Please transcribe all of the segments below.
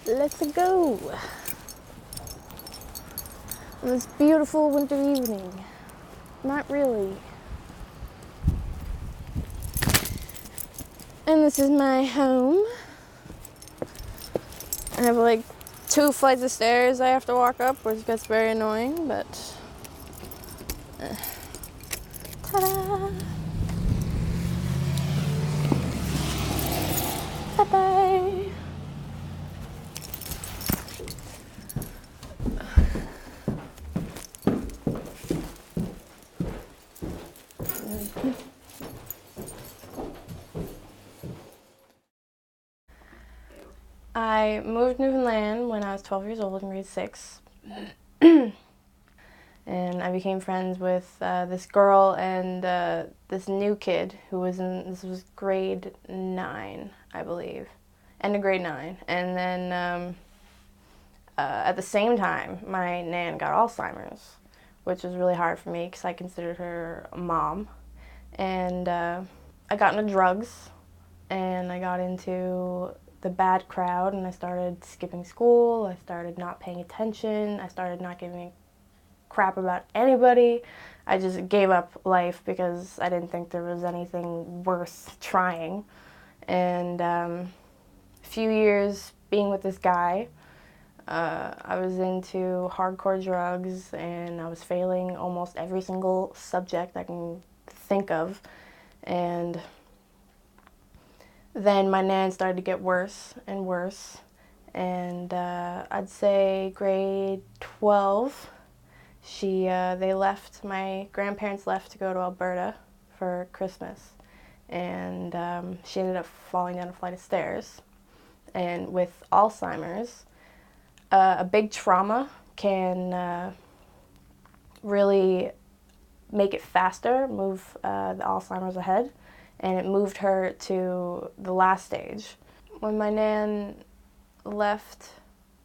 Let's go. On this beautiful winter evening. Not really. And this is my home. I have like 2 flights of stairs I have to walk up, which gets very annoying, but ta-da! Bye-bye! I moved to Newfoundland when I was 12 years old in grade 6. And I became friends with this girl and this new kid who was this was grade 9, I believe, end of grade 9. And then at the same time, my nan got Alzheimer's, which was really hard for me because I considered her a mom. And I got into drugs, and I got into the bad crowd, and I started skipping school. I started not paying attention. I started not giving a crap about anybody. I just gave up life because I didn't think there was anything worth trying. And a few years being with this guy, I was into hardcore drugs, and I was failing almost every single subject I can think of. And then my nan started to get worse and worse. And I'd say grade 12, they left, my grandparents left to go to Alberta for Christmas. And she ended up falling down a flight of stairs. And with Alzheimer's, a big trauma can really make it faster, move the Alzheimer's ahead, and it moved her to the last stage. When my nan left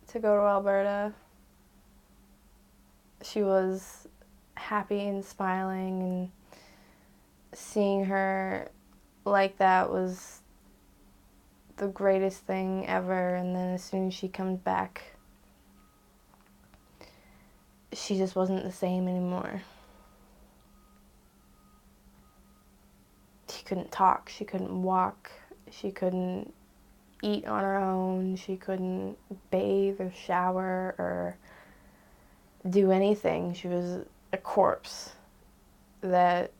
to go to Alberta, she was happy and smiling, and seeing her like that was the greatest thing ever. And then as soon as she comes back, she just wasn't the same anymore. She couldn't talk, she couldn't walk, she couldn't eat on her own, she couldn't bathe or shower or do anything. She was a corpse that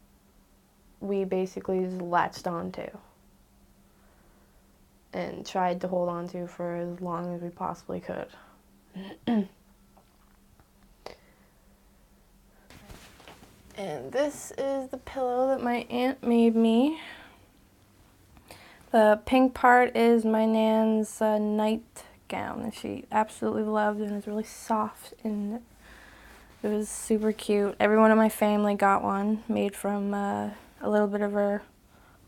we basically just latched onto and tried to hold on to for as long as we possibly could. And this is the pillow that my aunt made me. The pink part is my nan's nightgown that she absolutely loved, and it's really soft, and it was super cute. Everyone in my family got one, made from a little bit of her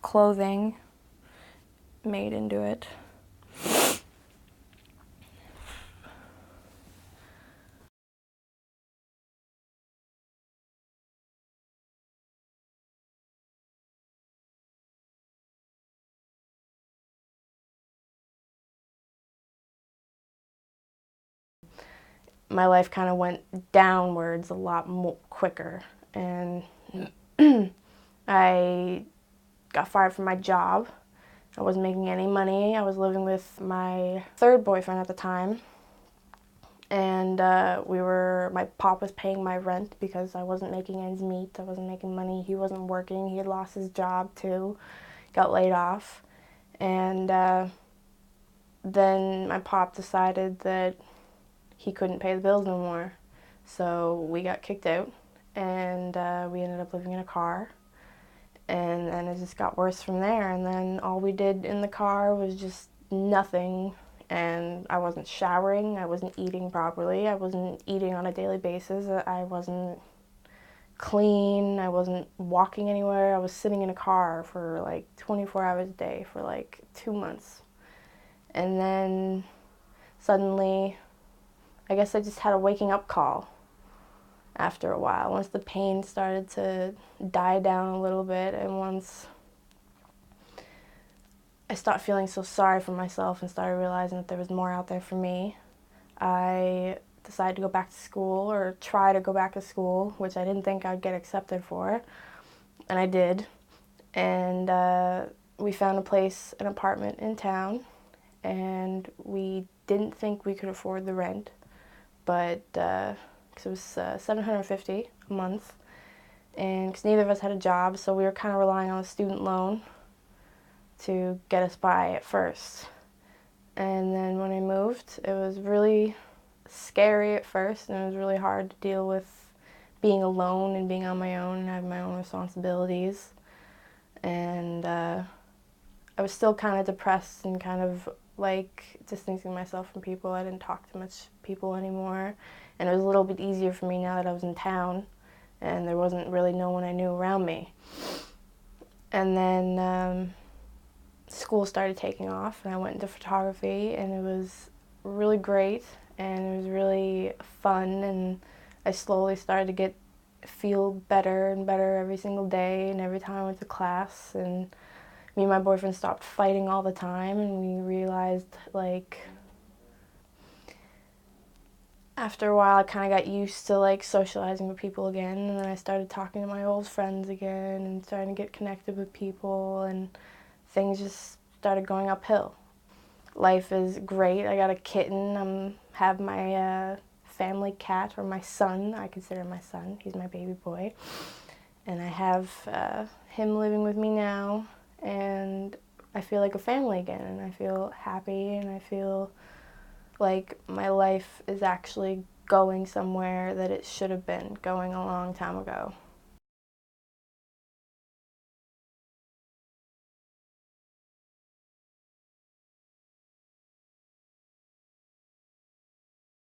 clothing made into it. My life kind of went downwards a lot more quicker, and I got fired from my job. I wasn't making any money. I was living with my third boyfriend at the time, and my pop was paying my rent because I wasn't making ends meet. I wasn't making money. He wasn't working. He had lost his job too, got laid off, and then my pop decided that he couldn't pay the bills no more. So we got kicked out, and we ended up living in a car. And then it just got worse from there. And then all we did in the car was just nothing. And I wasn't showering, I wasn't eating properly, I wasn't eating on a daily basis, I wasn't clean, I wasn't walking anywhere. I was sitting in a car for like 24 hours a day for like 2 months. And then suddenly, I guess I just had a waking up call after a while. Once the pain started to die down a little bit, and once I stopped feeling so sorry for myself and started realizing that there was more out there for me, I decided to go back to school, or try to go back to school, which I didn't think I'd get accepted for, and I did. And we found a place, an apartment in town, and we didn't think we could afford the rent, but because it was $750 a month, and because neither of us had a job, so we were kind of relying on a student loan to get us by at first. And then when I moved, it was really scary at first, and it was really hard to deal with being alone and being on my own and having my own responsibilities. And I was still kind of depressed and kind of like distancing myself from people. I didn't talk to much people anymore, and it was a little bit easier for me now that I was in town and there wasn't really no one I knew around me. And then school started taking off, and I went into photography, and it was really great, and it was really fun, and I slowly started to feel better and better every single day, and every time I went to class, and me and my boyfriend stopped fighting all the time, and we realized, like, after a while I kind of got used to like socializing with people again, and then I started talking to my old friends again and starting to get connected with people, and things just started going uphill. Life is great. I got a kitten. Have my family cat, or my son. I consider him my son. He's my baby boy. And I have him living with me now, and I feel like a family again, and I feel happy, and I feel like my life is actually going somewhere that it should have been going a long time ago.